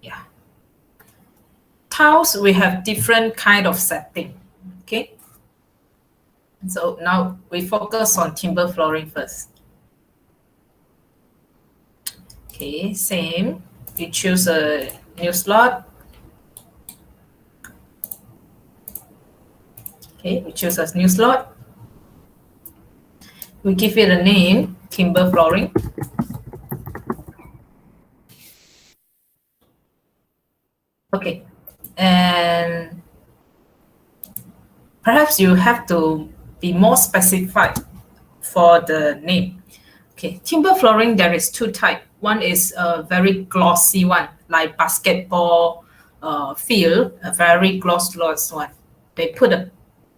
Yeah. Tiles, we have different kind of setting. Okay. So now we focus on timber flooring first. Okay, same. We choose a new slot. Okay, we choose a new slot. We give it a name, timber flooring. Okay, and perhaps you have to be more specified for the name. Okay, timber flooring, there is two types. One is a very glossy one, like basketball field, a very glossy one. They put a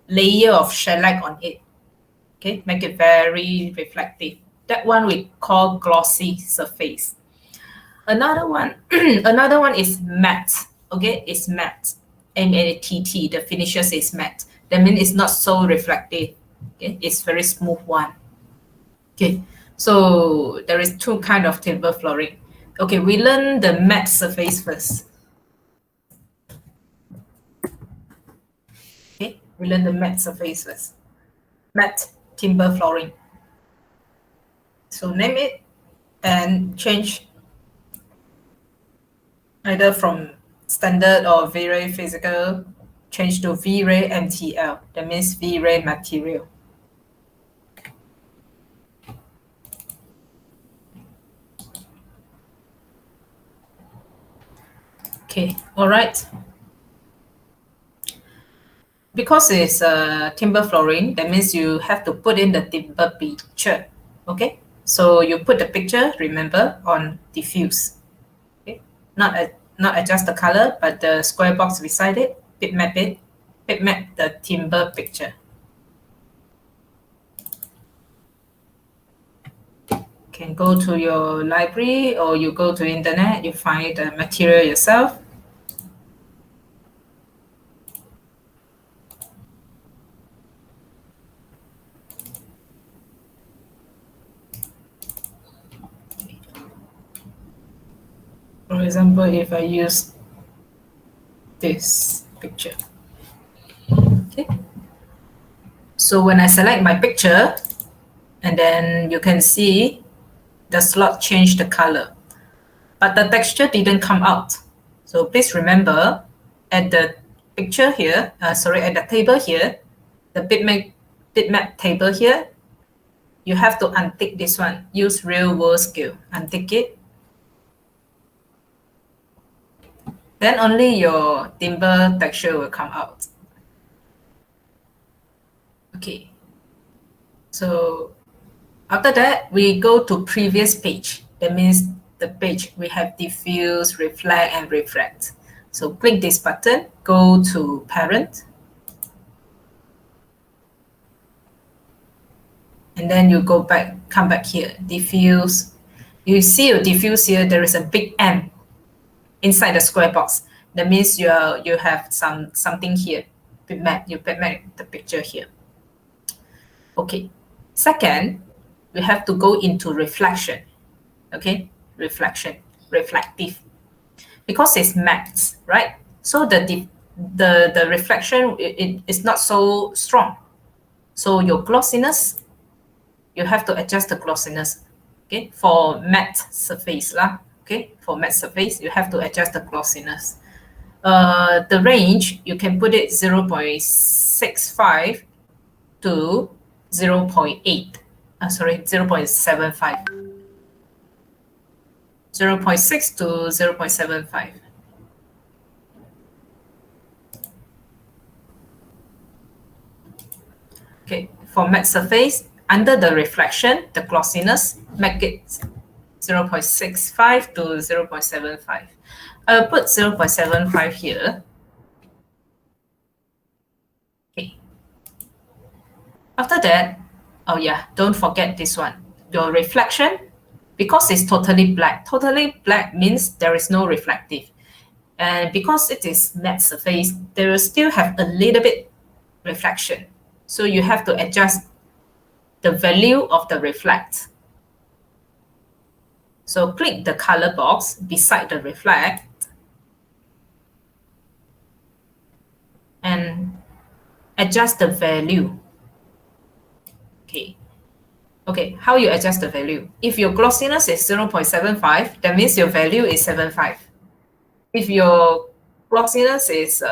layer of shellac on it. Okay, make it very reflective. That one we call glossy surface. Another one, another one is matte. Okay, it's matte. M-A-T-T. The finishes is matte. That means it's not so reflective. Okay, it's very smooth one. Okay, so there is two kind of timber flooring. Okay, we learn the matte surface first. Okay, we learn the matte surface first. Matte timber flooring. So name it and change either from standard or V-Ray physical, change to V-Ray MTL. That means V-Ray material. Okay, all right. Because it's timber flooring, that means you have to put in the timber picture. Okay, so you put the picture, remember, on diffuse. Okay, not adjust the color, but the square box beside it, bitmap the timber picture. Can go to your library or you go to internet, you find the material yourself. For example, if I use this picture. Okay. So when I select my picture, and then you can see the slot changed the color, but the texture didn't come out. So please remember, at the picture here, at the table here, the bitmap table here, you have to untick this one. Use real world scale. Untick it. Then only your timber texture will come out. Okay. So after that, we go to previous page. That means the page we have diffuse, reflect, and refract. So click this button, go to parent. And then you go back, come back here, diffuse. You see your diffuse here, there is a big M inside the square box. That means you have something here. You bitmap the picture here. Okay. Second, we have to go into reflection. Okay, reflection, reflective, because it's matte, right? So the reflection it is not so strong. So your glossiness, you have to adjust the glossiness. Okay, for matte surface lah. Okay, for matte surface, you have to adjust the glossiness. The range, you can put it 0.65 to 0.8. 0.75. 0.6 to 0.75. Okay, for matte surface, under the reflection, the glossiness, make it 0.65 to 0.75. I'll put 0.75 here. Okay. After that, oh yeah, don't forget this one. Your reflection, because it's totally black. Totally black means there is no reflective. And because it is matte surface, there will still have a little bit reflection. So you have to adjust the value of the reflect. So click the color box beside the reflect. adjust the value. Okay, how you adjust the value? If your glossiness is 0.75, that means your value is 75. If your glossiness is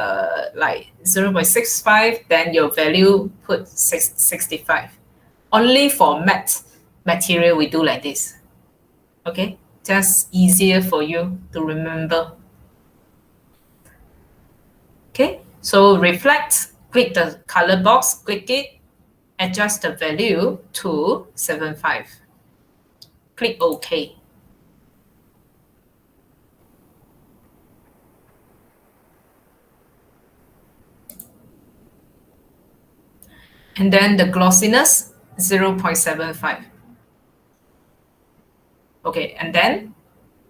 like 0.65, then your value put 65. Only for matte material we do like this. Okay, just easier for you to remember. Okay, so reflect, click the color box, click it, adjust the value to 75. Click OK. And then the glossiness, 0.75. Okay, and then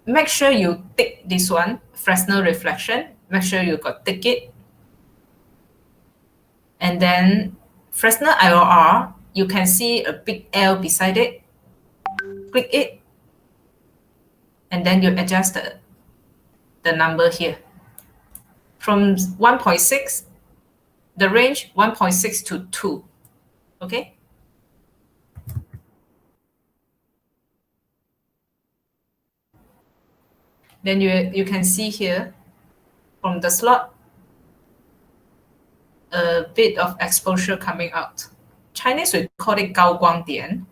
make sure you tick this one, Fresnel reflection. Make sure you got tick it. And then Fresnel IOR, you can see a big L beside it. Click it. And then you adjust the number here. From 1.6, the range 1.6 to 2. Okay? Then you can see here from the slot, a bit of exposure coming out. Chinese we call it 高光点.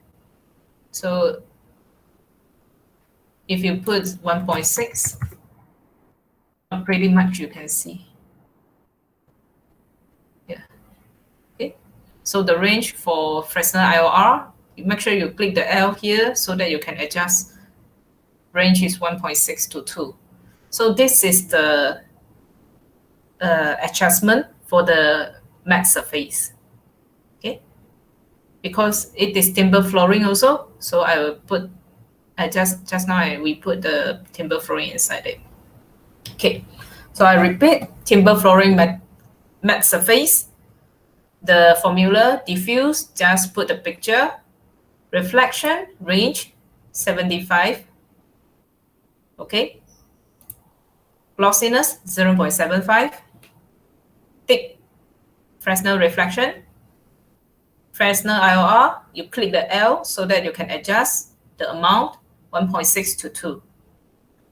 So if you put 1.6, pretty much you can see. Yeah. Okay. So the range for Fresnel IOR, you make sure you click the L here so that you can adjust. Range is 1.6 to 2. So this is the adjustment for the matte surface. Okay. Because it is timber flooring also, so I will put just now we put the timber flooring inside it. Okay, so I repeat, timber flooring matte surface. The formula, diffuse, just put the picture. Reflection, range, 75. Okay. Glossiness, 0.75. Thick, Fresnel reflection. Fresnel IOR, you click the L so that you can adjust the amount, 1.6 to 2.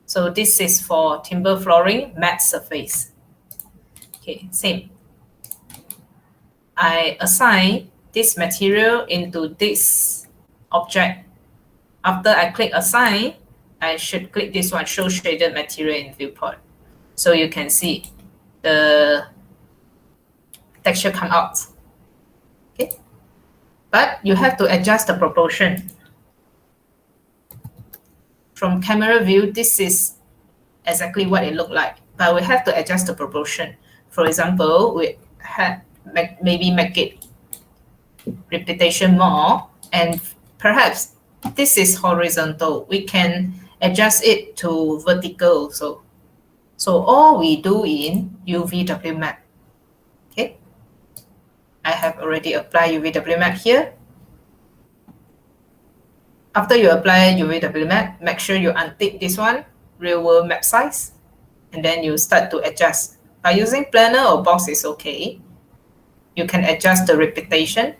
So this is for timber flooring matte surface. Okay, same. I assign this material into this object. After I click assign, I should click this one, show shaded material in viewport. So you can see the texture come out. Okay. But you have to adjust the proportion. From camera view, this is exactly what it looked like, but we have to adjust the proportion. For example, we had maybe make it repetition more, and perhaps this is horizontal. We can adjust it to vertical. So all we do in UVW map. Okay, I have already applied UVW map here. After you apply UVW map, make sure you untick this one, real world map size, and then you start to adjust. By using planner or box is okay. You can adjust the repetition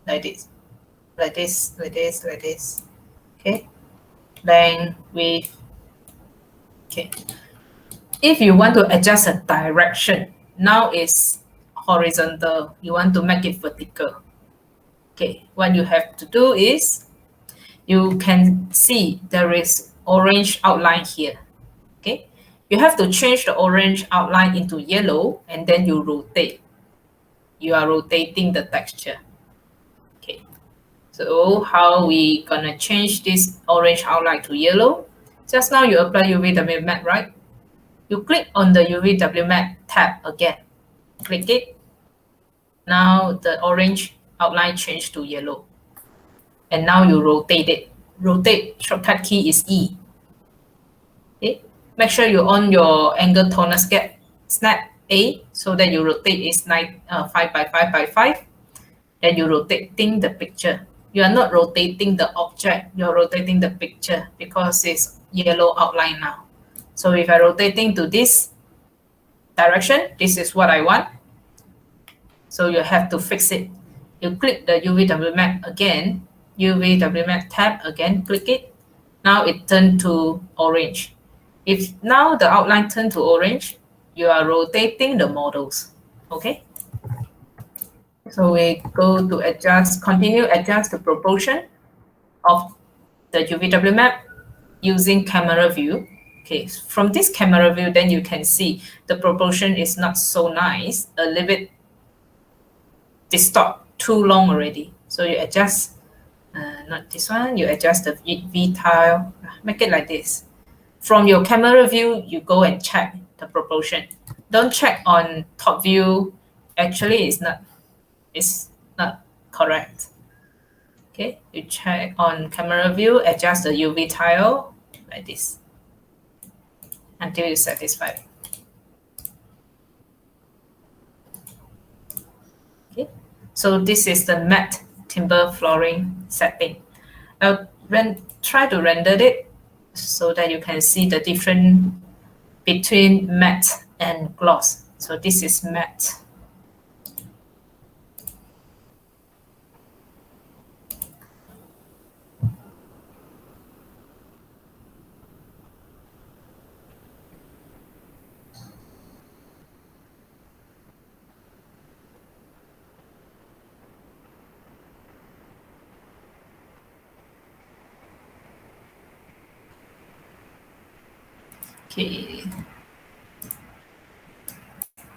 like this, like this, like this, like this. Okay, length, width. Okay. If you want to adjust a direction, now it's horizontal. You want to make it vertical. Okay, what you have to do is you can see there is orange outline here. Okay, you have to change the orange outline into yellow and then you rotate. You are rotating the texture. Okay, so how we gonna change this orange outline to yellow? Just now you apply UVW matte, right? You click on the UVW matte tab again. Click it. Now the orange outline changed to yellow. And now you rotate it. Rotate, shortcut key is E. Okay. Make sure you on your angle toner snap A so that you rotate is 5 by 5 by 5. Then you rotating the picture. You are not rotating the object, you're rotating the picture because it's yellow outline now. So if I rotating to this direction, this is what I want. So you have to fix it. You click the UVW map again, UVW map tab again, click it. Now it turned to orange. If now the outline turned to orange, you are rotating the models. Okay. So we go to adjust, continue adjust the proportion of the UVW map using camera view. Okay, from this camera view, then you can see the proportion is not so nice, a little bit distort, too long already. So you adjust, not this one, you adjust the V tile, make it like this. From your camera view, you go and check the proportion. Don't check on top view. Actually, it's not correct. Okay, you check on camera view, adjust the UV tile like this until you're satisfied. Okay, so this is the matte timber flooring setting. I'll try to render it so that you can see the difference between matte and gloss. So this is matte. Okay.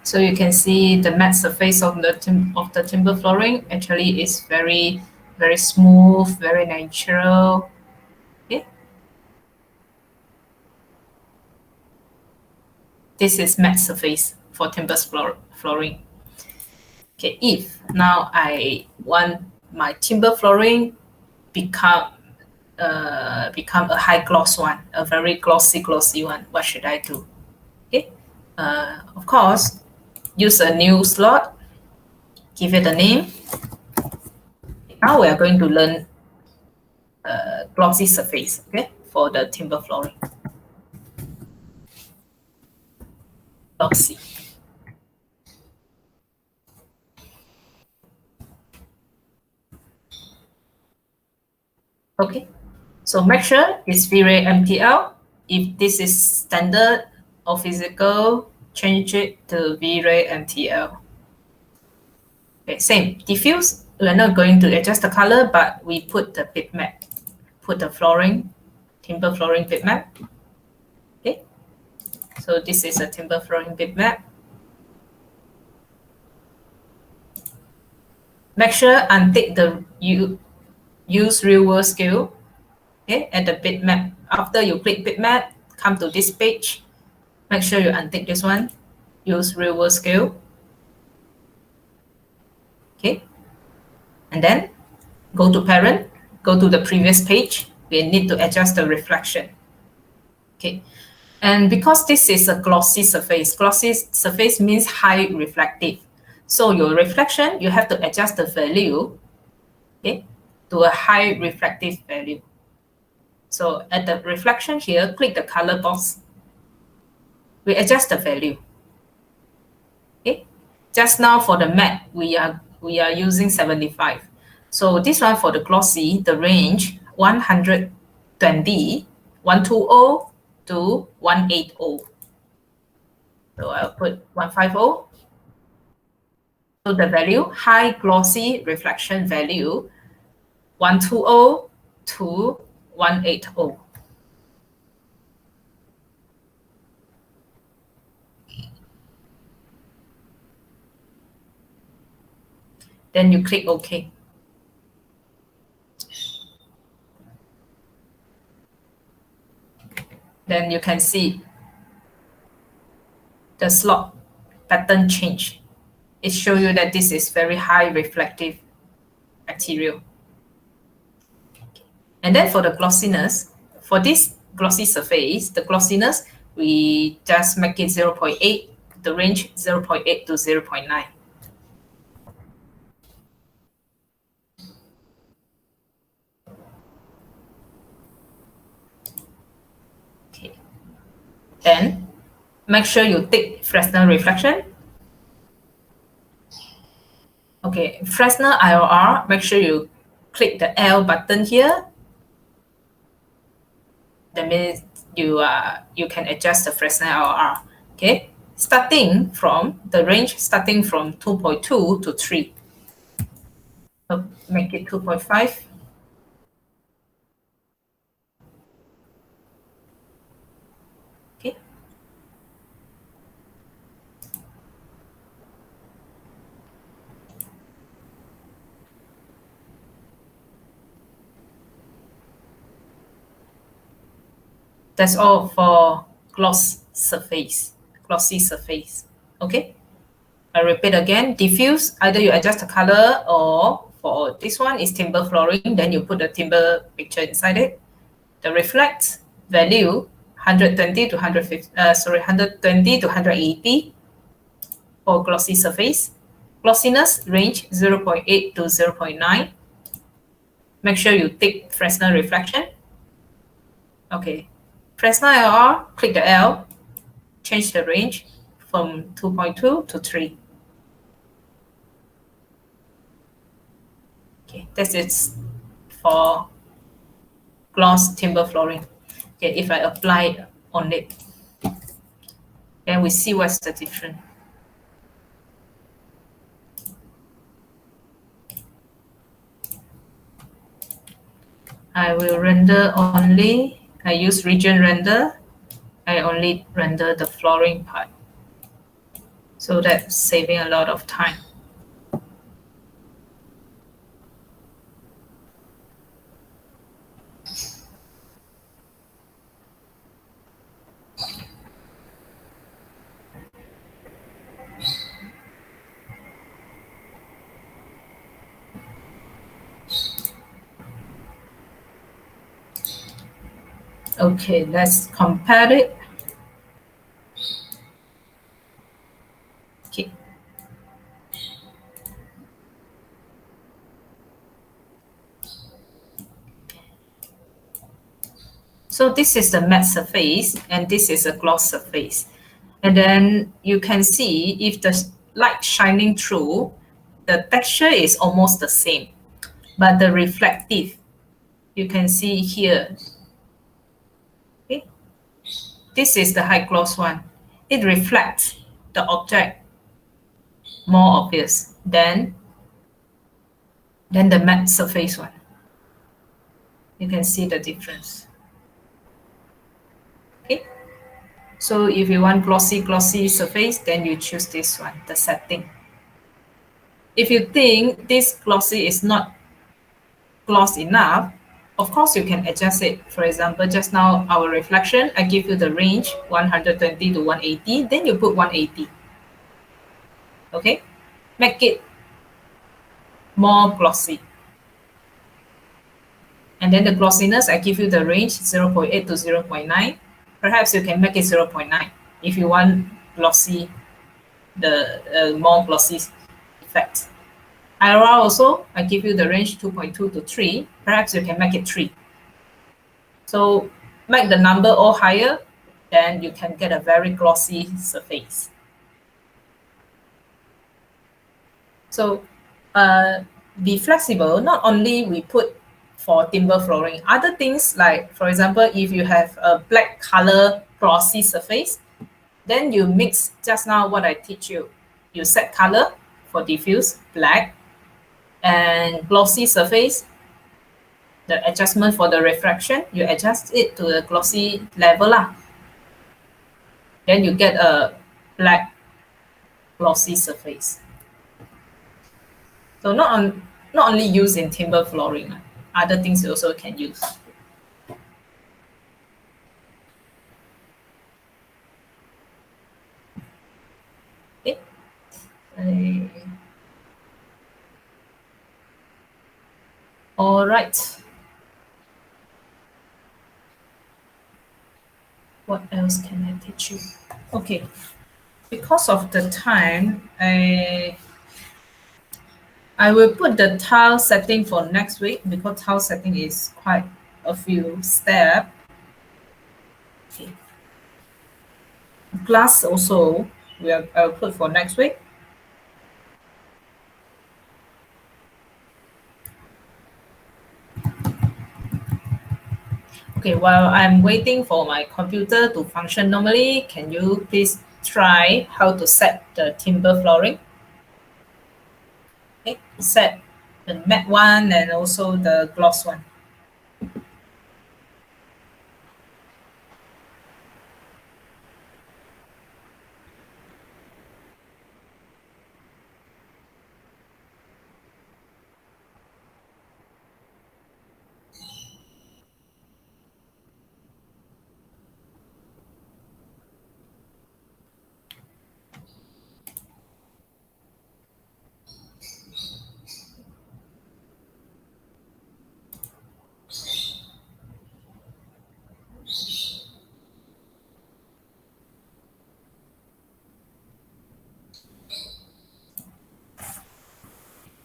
So you can see the matte surface of the timber flooring actually is very smooth, very natural. Okay. This is matte surface for timber flooring. Okay, if now I want my timber flooring become a high gloss one, a very glossy one, what should I do? Okay, of course, use a new slot, give it a name. Now we are going to learn glossy surface, okay, for the timber flooring. Glossy. Okay, so make sure it's V-Ray MTL. If this is standard or physical, change it to V-Ray MTL. Okay, same. Diffuse, we're not going to adjust the color, but we put the bitmap. Put the flooring, timber flooring bitmap. Okay, so this is a timber flooring bitmap. Make sure untick the use real world scale. Okay, at the bitmap. After you click bitmap, come to this page. Make sure you untick this one. Use real world scale. Okay, and then go to parent, go to the previous page. We need to adjust the reflection. Okay, and because this is a glossy surface means high reflective. So your reflection, you have to adjust the value, okay, to a high reflective value. So at the reflection here, click the color box. We adjust the value. Okay, just now for the matte, we are using 75. So this one for the glossy, the range 120, 120 to 180. So I'll put 150. So the value, high glossy reflection value, 120 to 180. Then you click OK. Then you can see the slot pattern change. It shows you that this is very high reflective material. And then for the glossiness, for this glossy surface, the glossiness, we just make it 0.8, the range 0.8 to 0.9. Okay. Then make sure you tick Fresnel reflection. Okay, Fresnel IOR, make sure you click the L button here. That means you can adjust the Fresnel IOR. Okay, starting from the range starting from 2.2 to 3. So make it 2.5. Okay. That's all for glossy surface. Okay. I repeat again, diffuse, either you adjust the color or for this one is timber flooring, then you put the timber picture inside it. The reflect value 120 to 150, 120 to 180 for glossy surface. Glossiness range 0.8 to 0.9. Make sure you tick Fresnel reflection. Okay. Fresnel LR, click the L, change the range from 2.2 to 3. Okay, that's it for gloss timber flooring. Okay, if I apply on it, then we see what's the difference. I will render only, I use region render. I only render the flooring part. So that's saving a lot of time. Okay, let's compare it. Okay. So this is the matte surface and this is a gloss surface. And then you can see if the light shining through, the texture is almost the same, but the reflective, you can see here. Okay. This is the high gloss one. It reflects the object more obvious than the matte surface one. You can see the difference. Okay. So if you want glossy surface, then you choose this one, the setting. If you think this glossy is not gloss enough, of course you can adjust it. For example, just now our reflection, I give you the range 120 to 180, then you put 180. Okay, make it more glossy. And then the glossiness, I give you the range 0.8 to 0.9. Perhaps you can make it 0.9 if you want glossy, the more glossy effect. IRR also, I give you the range 2.2 to 3. Perhaps you can make it 3. So make the number all higher, then you can get a very glossy surface. So be flexible. Not only we put for timber flooring, other things like, for example, if you have a black color glossy surface, then you mix just now what I teach you. You set color for diffuse, black, and glossy surface, the adjustment for the refraction, you adjust it to the glossy level lah. Then you get a black glossy surface. So not only used in timber flooring, other things you also can use. Okay. All right. What else can I teach you? Okay. Because of the time, I will put the tile setting for next week because tile setting is quite a few steps. Okay. Glass also, I'll put for next week. Okay, while I'm waiting for my computer to function normally, can you please try how to set the timber flooring? Okay, set the matte one and also the gloss one.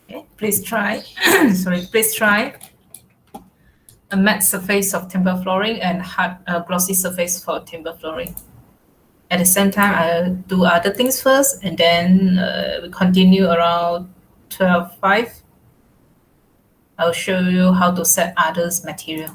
Okay, please try. Sorry, please try a matte surface of timber flooring and hard glossy surface for timber flooring. At the same time, I'll do other things first, and then we continue around 12:05. I'll show you how to set others material.